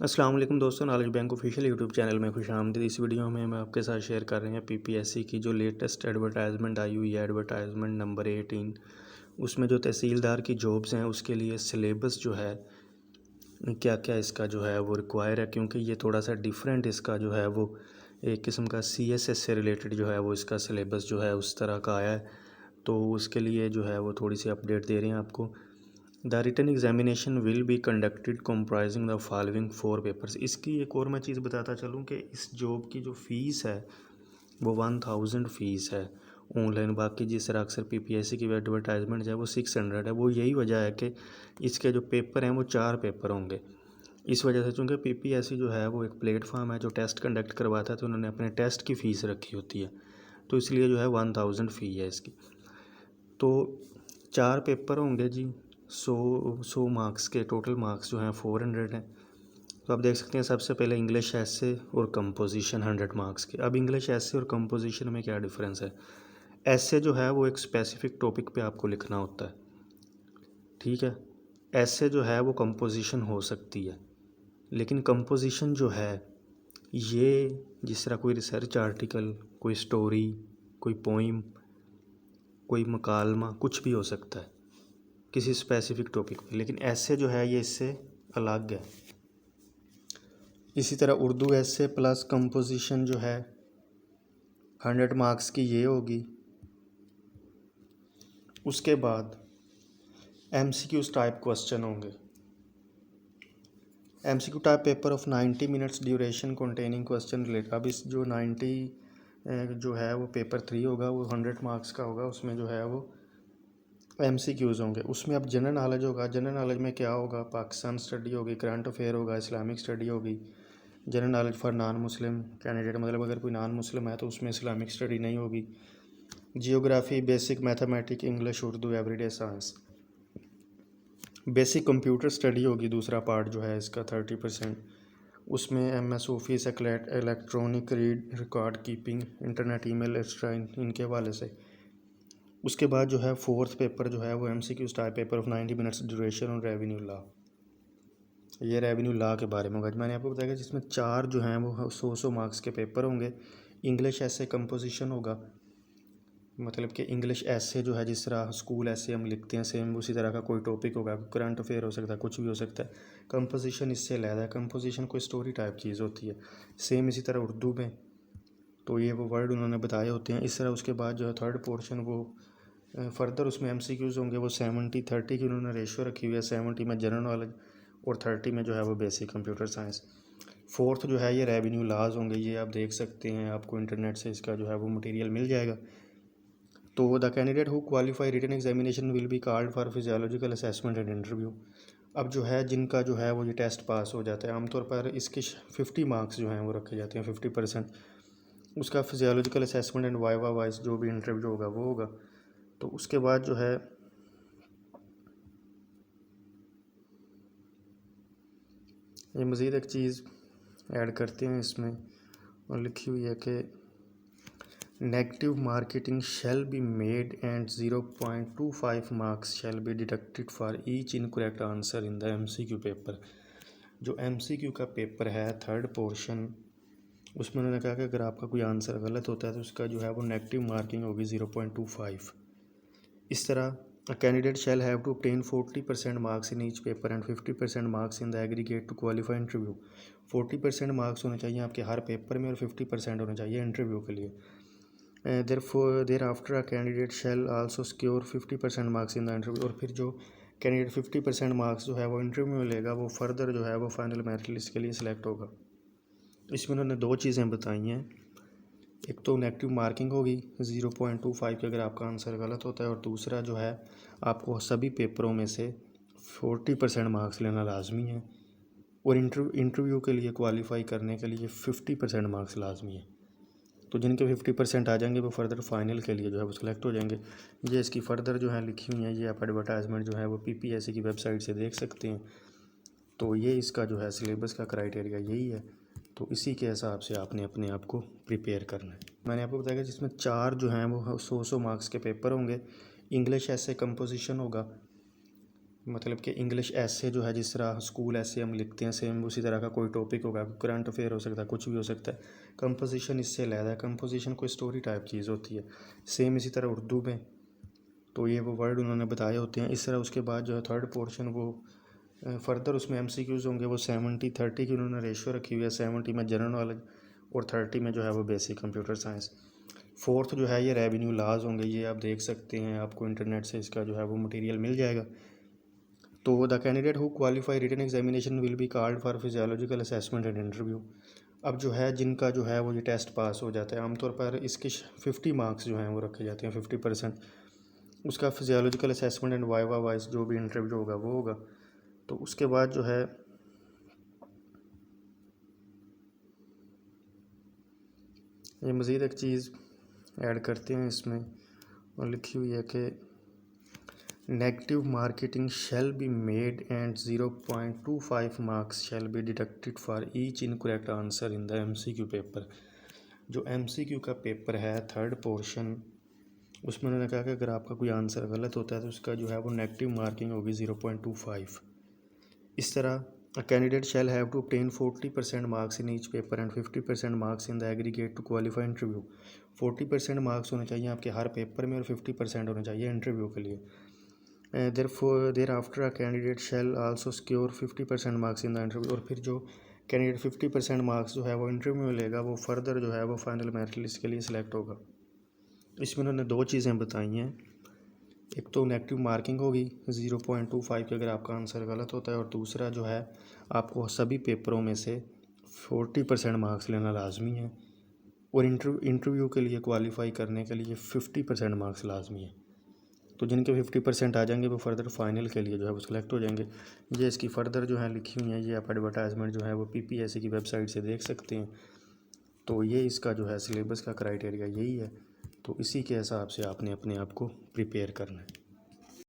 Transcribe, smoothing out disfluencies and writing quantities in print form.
अस्सलाम वालेकुम दोस्तों, knowledge bank official YouTube channel में खुशामदीद। इस वीडियो में हम आपके साथ शेयर कर रहे हैं पीपीएससी की जो लेटेस्ट एडवर्टाइजमेंट आई हुई है, एडवर्टाइजमेंट नंबर 18। उसमें जो तहसीलदार की जॉब्स हैं उसके लिए सिलेबस जो है क्या क्या इसका जो है वो रिक्वायर है, क्योंकि ये थोड़ा सा डिफरेंट इसका जो है वो एक किस्म का सीएसएस से रिलेटेड जो है वो इसका सिलेबस जो है उस तरह का आया है। तो उसके लिए जो है वो थोड़ी सी अपडेट दे रहे हैं आपको। The written examination will be conducted comprising the following 4 papers. इसकी एक और मैं चीज़ बताता चलूँ कि इस जॉब की जो फ़ीस है वो 1000 फ़ीस है ऑनलाइन। बाकी जिस तरह अक्सर पीपीएससी की एडवर्टाइजमेंट है वो 600 है। वो यही वजह है कि इसके जो पेपर हैं वो 4 पेपर होंगे। इस वजह से चूँकि पीपीएससी जो है वो एक प्लेटफॉर्म है जो टेस्ट कंडक्ट करवाता है, तो उन्होंने अपने टेस्ट की फ़ीस रखी होती है, तो इसलिए जो है 1000 फ़ी है इसकी। तो 4 पेपर होंगे जी, 100 मार्क्स के। टोटल मार्क्स जो हैं 400 हैं। तो आप देख सकते हैं सबसे पहले इंग्लिश एसे और कंपोजिशन 100 मार्क्स के। अब इंग्लिश एसे और कंपोजिशन में क्या डिफरेंस है? एसे जो है वो एक स्पेसिफिक टॉपिक पे आपको लिखना होता है, ठीक है। एसे जो है वो कंपोजिशन हो सकती है, लेकिन कंपोजिशन जो है ये जिस तरह कोई रिसर्च आर्टिकल, कोई स्टोरी, कोई पोइम, कोई मकालमा, कुछ भी हो सकता है किसी स्पेसिफिक टॉपिक पे, लेकिन ऐसे जो है ये इससे अलग है। इसी तरह उर्दू ऐसे प्लस कंपोजिशन जो है 100 मार्क्स की ये होगी। उसके बाद एमसीक्यूज टाइप क्वेश्चन होंगे। MCQ type paper of 90 minutes duration containing question related. अब इस जो 90 जो है वो पेपर 3 होगा, वो 100 मार्क्स का होगा। उसमें जो है वो एमसीक्यूज़ होंगे। उसमें अब जनरल नॉलेज होगा। जनरल नॉलेज में क्या होगा? पाकिस्तान स्टडी होगी, करंट अफेयर होगा, इस्लामिक स्टडी होगी। General knowledge for non Muslim candidate, मतलब अगर कोई नॉन मुस्लिम है तो उसमें इस्लामिक स्टडी नहीं होगी। Geography, basic mathematic, English, Urdu, everyday science. Basic computer study होगी दूसरा पार्ट जो है इसका 30%। उसमें MS office, electronic read record keeping, internet, email, extra, इनके हवाले से। उसके बाद जो है 4th पेपर जो है वो MCQ type paper of 90 minutes duration और रेवेन्यू लॉ। ये रेवेन्यू लॉ के बारे में होगा। मैंने आपको बताया जिसमें 4 जो हैं वो 100 मार्क्स के पेपर होंगे। इंग्लिश ऐसे कंपोजिशन होगा, मतलब कि इंग्लिश ऐसे जो है जिस तरह स्कूल ऐसे हम लिखते हैं सेम उसी तरह का कोई टॉपिक होगा। करंट अफेयर हो सकता है, कुछ भी हो सकता है। कंपोजिशन इससे अलग है। कंपोजिशन कोई स्टोरी टाइप चीज़ होती है। सेम इसी तरह उर्दू में तो ये वो वर्ड उन्होंने बताए होते हैं इस तरह। उसके बाद जो है 3rd पोर्शन वो फर्दर उसमें एमसीक्यूज़ होंगे। वो 70-30 की उन्होंने रेशियो रखी हुई है। 70 में जनरल नॉलेज और 30 में जो है वो बेसिक कंप्यूटर साइंस। 4th जो है ये रेवेन्यू लॉज होंगे। ये आप देख सकते हैं, आपको इंटरनेट से इसका जो है वो मटेरियल मिल जाएगा। तो the candidate who qualify written examination will be called for physiological assessment and interview. अब जो है जिनका जो है वो ये टेस्ट पास हो जाता है, आमतौर पर इसके 50 मार्क्स जो हैं वो रखे जाते हैं, 50%। उसका physiological assessment and viva wise जो भी इंटरव्यू होगा वो होगा। तो उसके बाद जो है ये मज़ीद एक चीज़ ऐड करते हैं इसमें, और लिखी हुई है कि negative marketing shall be made and 0.25 marks shall be deducted for each incorrect answer in the MCQ paper. जो एमसीक्यू का पेपर है 3rd पोर्शन, उसमें उन्होंने कहा कि अगर आपका कोई आंसर गलत होता है तो उसका जो है वो नेगेटिव मार्किंग होगी 0.25। इस तरह a candidate shall have to obtain 40% marks in each paper and 50% marks in the aggregate to qualify interview। 40% marks होने चाहिए आपके हर पेपर में और 50% होने चाहिए इंटरव्यू के लिए। thereafter a candidate shall also secure 50% marks in the interview। और फिर जो कैंडिडेट 50% मार्क्स जो है वो इंटरव्यू में लेगा वो फर्दर जो है वो फाइनल मेरिट लिस्ट के लिए सिलेक्ट होगा। इसमें उन्होंने 2 चीज़ें बताई हैं। एक तो नेगेटिव मार्किंग होगी 0.25 की अगर आपका आंसर गलत होता है, और दूसरा जो है आपको सभी पेपरों में से 40% मार्क्स लेना लाजमी है, और इंटरव्यू के लिए क्वालिफाई करने के लिए 50% मार्क्स लाजमी है। तो जिनके 50% आ जाएंगे वो फर्दर फाइनल के लिए जो है वो सिलेक्ट हो जाएंगे। ये इसकी फ़र्दर जो है लिखी हुई है, ये आप एडवर्टाइजमेंट जो है वो पीपीएससी की वेबसाइट से देख सकते हैं। तो ये इसका जो है सिलेबस का क्राइटेरिया यही है। तो इसी के हिसाब से आपने अपने आप को प्रिपेयर करना है। मैंने आपको बताया जिसमें 4 जो हैं वो 100 मार्क्स के पेपर होंगे। इंग्लिश ऐसे कंपोजिशन होगा, मतलब कि इंग्लिश ऐसे जो है, जिस तरह स्कूल ऐसे हम लिखते हैं, सेम उसी तरह का कोई टॉपिक होगा, करंट अफेयर हो सकता है, कुछ भी हो सकता है। कंपोजिशन इससे अलग है, कंपोजिशन कोई स्टोरी टाइप चीज़ होती है। सेम इसी तरह उर्दू में तो ये वो वर्ड उन्होंने बताए होते हैं इस तरह। उसके बाद जो है थर्ड पोर्शन वो फर्दर उसमें MCQs होंगे, वो 70-30 की उन्होंने रेशियो रखी हुई है। 70 में जनरल नॉलेज और 30 में जो है वो बेसिक कंप्यूटर साइंस। फोर्थ जो है ये रेवेन्यू लॉज होंगे, ये आप देख सकते हैं, आपको इंटरनेट से इसका जो है वो मटेरियल मिल जाएगा। तो the candidate who qualify written examination will be called for physiological assessment and interview. अब जो है जिनका जो है वो ये टेस्ट पास हो जाता है, आमतौर पर इसके 50 मार्क्स जो हैं वो रखे जाते हैं, 50%। उसका physiological assessment and viva wise जो भी इंटरव्यू होगा वो होगा। तो उसके बाद जो है ये मज़ीद एक चीज़ ऐड करते हैं इसमें, और लिखी हुई है कि negative marketing shall be made and 0.25 marks shall be deducted for each incorrect answer in the MCQ paper. जो MCQ का पेपर है थर्ड पोर्शन, उसमें उन्होंने कहा कि अगर आपका कोई आंसर गलत होता है तो उसका जो है वो नेगेटिव मार्किंग होगी 0.25। इस तरह a candidate shall have to obtain 40% marks in each paper and 50% marks in the aggregate to qualify interview। 40% marks होने चाहिए आपके हर पेपर में और 50% होने चाहिए इंटरव्यू के लिए। thereafter a candidate shall also secure 50% marks in the interview। और फिर जो कैंडिडेट 50% मार्क्स जो है वो इंटरव्यू में लेगा, वो फर्दर जो है वो फाइनल मेरिट लिस्ट के लिए सिलेक्ट होगा। इसमें उन्होंने दो चीज़ें बताई हैं, एक तो नेगेटिव मार्किंग होगी 0.25 की अगर आपका आंसर गलत होता है, और दूसरा जो है आपको सभी पेपरों में से 40% मार्क्स लेना लाजमी है, और इंटरव्यू के लिए क्वालिफाई करने के लिए 50% मार्क्स लाजमी है। तो जिनके 50% आ जाएंगे वो फर्दर फाइनल के लिए जो है वो सिलेक्ट हो जाएंगे। ये इसकी फ़र्दर जो है लिखी हुई है, ये आप एडवर्टाइजमेंट जो है वो PPSC की वेबसाइट से देख सकते हैं। तो ये इसका जो है सिलेबस का क्राइटेरिया यही है। तो इसी के हिसाब से आपने अपने आप को प्रिपेयर करना है।